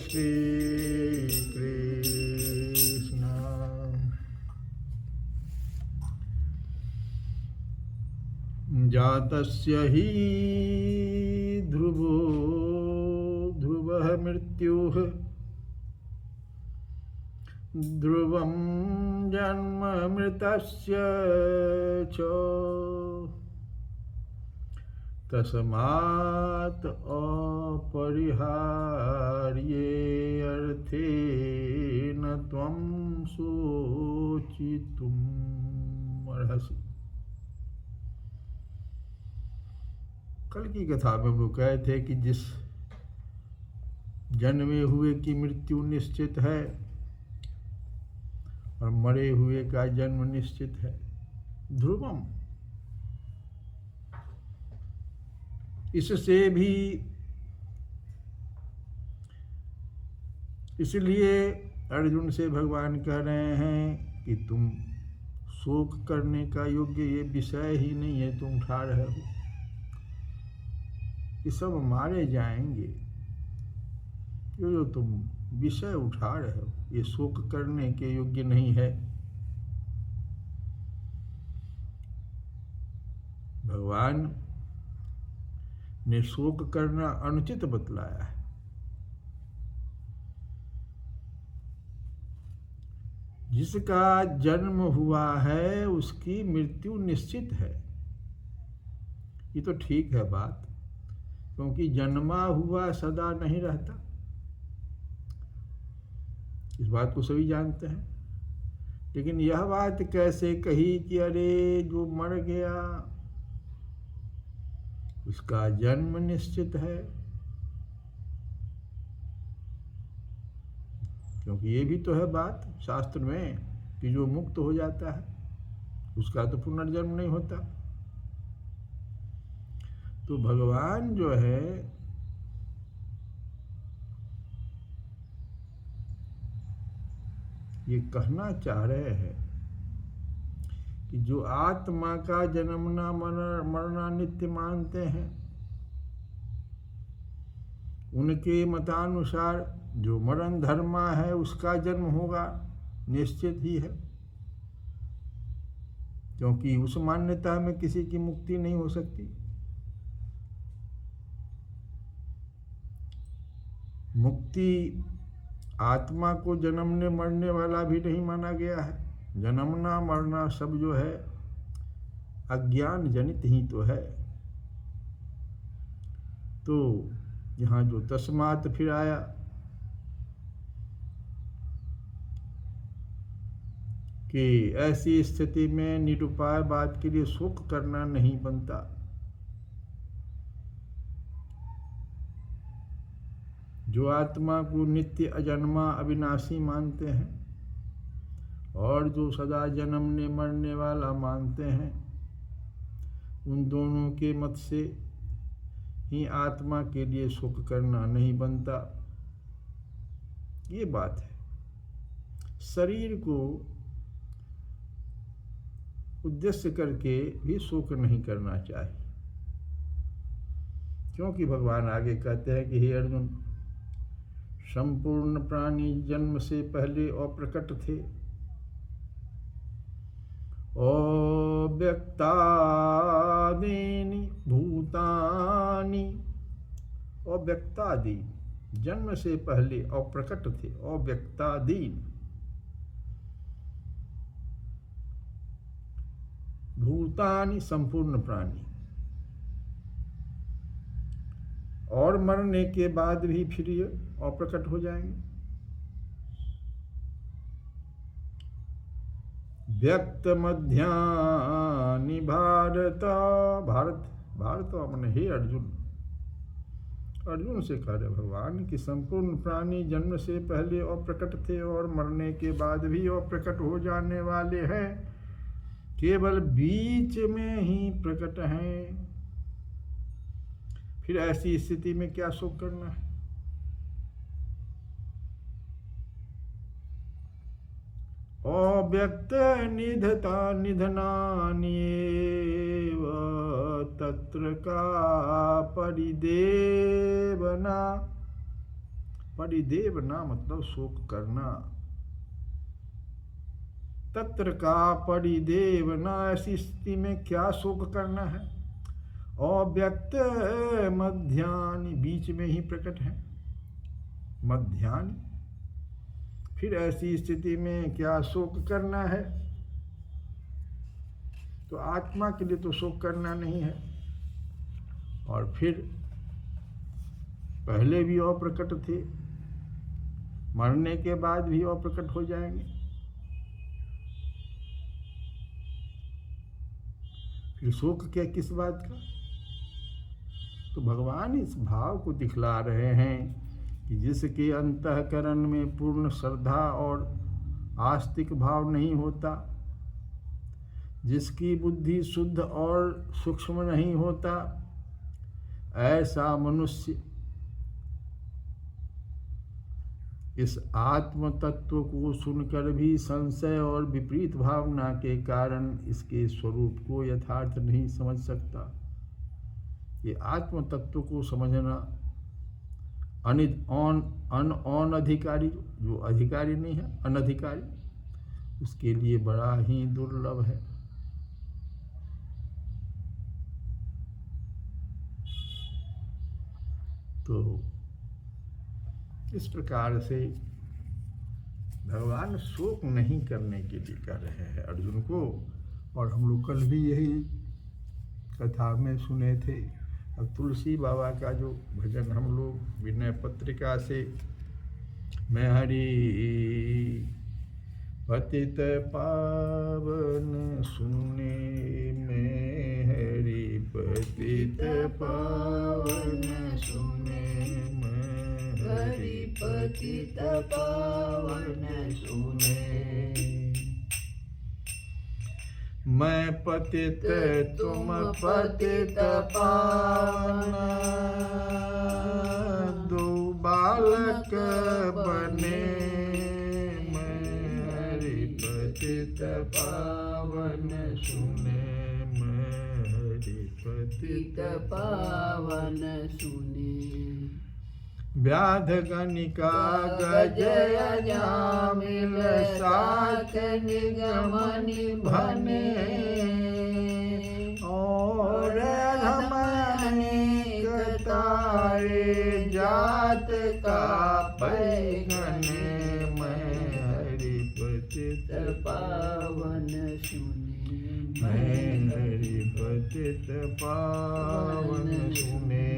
Sri Krishna जातस्य हि ध्रुवो ध्रुवः मृत्युः ध्रुवं जन्म मृतस्य च तस्मात् अपरिहार्ये अर्थे न त्वं शोचितुम् अर्हसि। कल की कथा में वो कहे थे कि जिस जन्मे हुए की मृत्यु निश्चित है, और मरे हुए का जन्म निश्चित है। ध्रुवम, इससे भी, इसलिए अर्जुन से भगवान कह रहे हैं कि तुम शोक करने का योग्य ये विषय ही नहीं है, तुम उठा रहे हो, ये सब मारे जाएंगे। जो तुम विषय उठा रहे हो ये शोक करने के योग्य नहीं है। भगवान ने शोक करना अनुचित बतलाया है। जिसका जन्म हुआ है उसकी मृत्यु निश्चित है। ये तो ठीक है बात, क्योंकि जन्मा हुआ सदा नहीं रहता, इस बात को सभी जानते हैं। लेकिन यह बात कैसे कही कि अरे जो मर गया उसका जन्म निश्चित है, क्योंकि ये भी तो है बात शास्त्र में कि जो मुक्त हो जाता है उसका तो पुनर्जन्म नहीं होता। तो भगवान जो है ये कहना चाह रहे हैं कि जो आत्मा का जन्मना मरना नित्य मानते हैं, उनके मतानुसार जो मरण धर्मा है उसका जन्म होगा निश्चित ही है, क्योंकि उस मान्यता में किसी की मुक्ति नहीं हो सकती। मुक्ति आत्मा को जन्मने मरने वाला भी नहीं माना गया है। जन्मना मरना सब जो है अज्ञान जनित ही तो है। तो यहाँ जो तस्मात् फिर आया कि ऐसी स्थिति में निरुपाय बात के लिए शोक करना नहीं बनता। जो आत्मा को नित्य अजन्मा अविनाशी मानते हैं और जो सदा जन्मने मरने वाला मानते हैं, उन दोनों के मत से ही आत्मा के लिए शोक करना नहीं बनता। ये बात है। शरीर को उद्देश्य करके भी शोक नहीं करना चाहिए, क्योंकि भगवान आगे कहते हैं कि हे अर्जुन, संपूर्ण प्राणी जन्म से पहले अप्रकट थे, अव्यक्तादीनि भूतानि। अव्यक्तादि जन्म से पहले अप्रकट थे, अव्यक्तादीन भूतानि संपूर्ण प्राणी, और मरने के बाद भी फिर ये अप्रकट हो जाएंगे। व्यक्त मध्यानि भारत, भारत अपने हे अर्जुन, अर्जुन से कह रहे भगवान कि संपूर्ण प्राणी जन्म से पहले अप्रकट थे और मरने के बाद भी अप्रकट हो जाने वाले हैं, केवल बीच में ही प्रकट हैं। फिर ऐसी स्थिति में क्या शोक करना है? अव्यक्त निधता निधनानि एव तत्र का परिदेवना। परिदेवना मतलब शोक करना। तत्र का परिदेवना, ऐसी स्थिति में क्या शोक करना है? अव्यक्त मध्यानि, बीच में ही प्रकट है मध्यानि, फिर ऐसी स्थिति में क्या शोक करना है? तो आत्मा के लिए तो शोक करना नहीं है, और फिर पहले भी अप्रकट थे, मरने के बाद भी अप्रकट हो जाएंगे। फिर शोक क्या किस बात का? तो भगवान इस भाव को दिखला रहे हैं कि जिसके अंतःकरण में पूर्ण श्रद्धा और आस्तिक भाव नहीं होता, जिसकी बुद्धि शुद्ध और सूक्ष्म नहीं होता, ऐसा मनुष्य इस आत्म तत्व को सुनकर भी संशय और विपरीत भावना के कारण इसके स्वरूप को यथार्थ नहीं समझ सकता। ये आत्म तत्व को समझना अनधिकारी, जो अधिकारी नहीं है, अनधिकारी, उसके लिए बड़ा ही दुर्लभ है। तो इस प्रकार से भगवान शोक नहीं करने के लिए कह रहे हैं अर्जुन को। और हम लोग कल भी यही कथा में सुने थे। अब तुलसी बाबा का जो भजन हम लोग विनय पत्रिका से, मैं हरि पतित पावन सुने, मैं हरि पतित पावन सुने, मैं हरि पतित पावन सुने। मैं पतित तुम पतित पावन, दो बालक बने, मैं हरि पतित पावन सुने, मैं हरि पतित पावन सुने। व्याध गणिका गजय जामिल, साथ निगम निभने, और अनेक तारे जात का पैगने, मैं हरि पतित पावन सुने, मैं हरि पतित पावन सुने।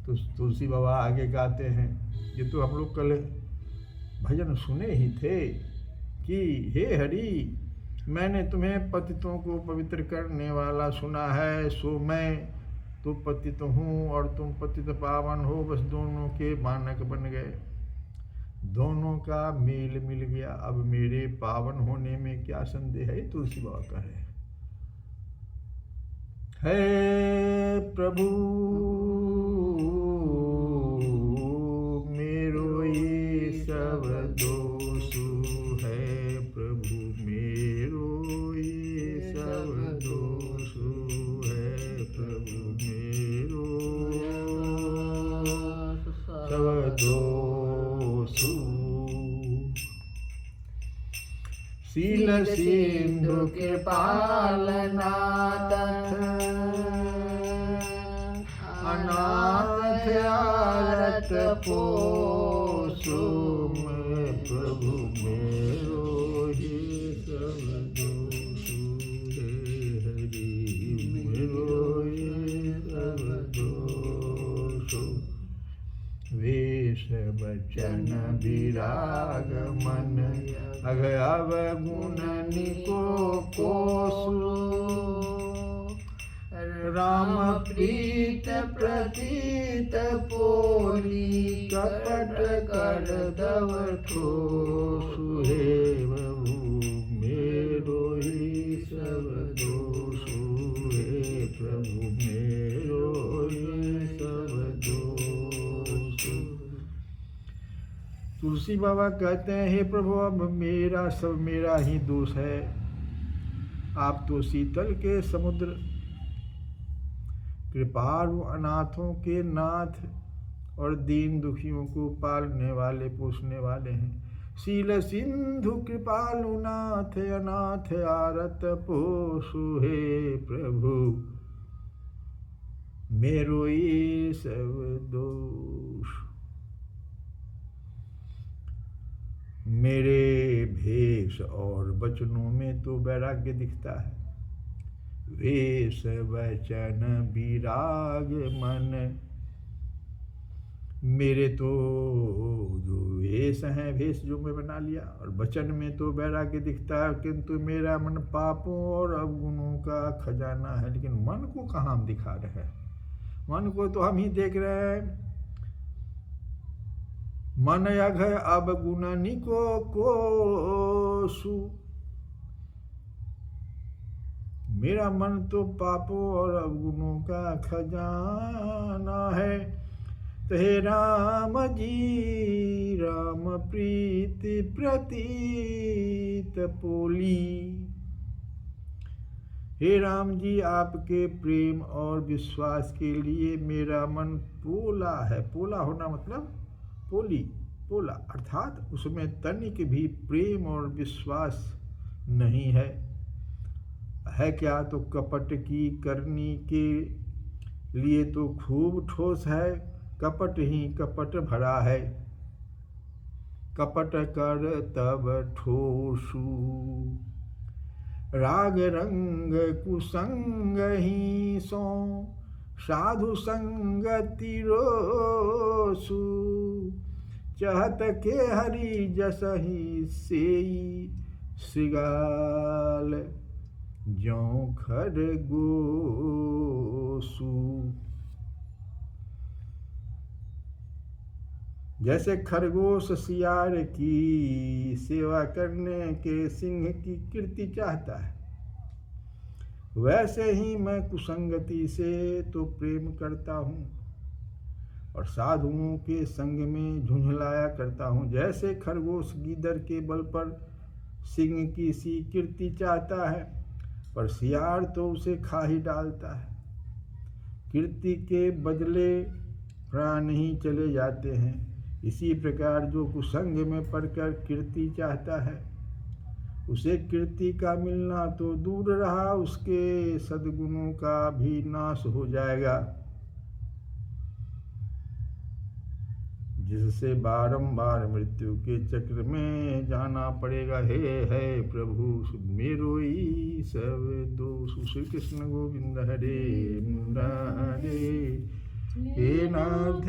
तो तुलसी बाबा आगे गाते हैं, ये तो हम लोग कल भजन सुने ही थे कि हे हरि, मैंने तुम्हें पतितों को पवित्र करने वाला सुना है, सो मैं तो पतित हूँ और तुम पतित पावन हो, बस दोनों के मानक बन गए, दोनों का मेल मिल गया, अब मेरे पावन होने में क्या संदेह है। तुलसी बाबा कह रहे हैं, हे प्रभु मेरो ये सब दोष है, प्रभु मेरो ये सब दोष है, प्रभु मेरो सब दोष। शील सिंधु के पालनाथ, अनाथ आरत पोषो, मैं प्रभु मेरो ही सब दोष है, हरि मेरो ही सब दोष। वेश वचन विराग मन, अघ अवगुण निको कोसु, राम प्रीत प्रतीत पोली, कपट कर दव ठोसु, हे प्रभु मेरो ही सब दोष, हे प्रभु मेरो ही सब दोष। तुलसी बाबा कहते हैं, हे प्रभु अब मेरा सब मेरा ही दोष है। आप तो शीतल के समुद्र, कृपालु अनाथों के नाथ और दीन दुखियों को पालने वाले पोषने वाले हैं। शील सिंधु कृपालु नाथ, अनाथ आरत पोषु, हे प्रभु मेरो ये सब दोष। मेरे भेष और वचनों में तो वैराग्य दिखता है, वेश वचन विराग मन, मेरे तो जो वेश हैं, भेष जो मैं बना लिया, और वचन में तो वैराग्य दिखता है, किंतु मेरा मन पापों और अवगुणों का खजाना है। लेकिन मन को कहाँ हम दिखा रहे हैं, मन को तो हम ही देख रहे हैं मन अघ अब गुणनिको कोसु। मेरा मन तो पापों और अवगुणों का खजाना है। तो हे राम जी राम प्रीति प्रतीत पोली। हे राम जी आपके प्रेम और विश्वास के लिए मेरा मन पोला है। पोला होना मतलब पोली, पोला अर्थात उसमें तनिक भी प्रेम और विश्वास नहीं है। क्या तो कपट की करनी के लिए तो खूब ठोस है। कपट ही कपट भरा है। कपट कर तब ठोसू। राग रंग कुसंग ही सो साधु संगति रोसु। चहत के हरि जस ही सेई श्रृगाल ज्यों खरगोसु। जैसे खरगोश सियार की सेवा करने के सिंह की कीर्ति चाहता है, वैसे ही मैं कुसंगति से तो प्रेम करता हूँ और साधुओं के संग में झुंझलाया करता हूँ। जैसे खरगोश गीदड़ के बल पर सिंह की सी कीर्ति चाहता है, पर सियार तो उसे खा ही डालता है। कीर्ति के बदले प्राण ही चले जाते हैं। इसी प्रकार जो कुसंग में पड़कर कीर्ति चाहता है, उसे कीर्ति का मिलना तो दूर रहा, उसके सद्गुणों का भी नाश हो जाएगा, जिससे बारंबार मृत्यु के चक्र में जाना पड़ेगा। हे प्रभु मेरो ही सब दोष। श्री कृष्ण गोविंद हरे मुरारे। हे नाथ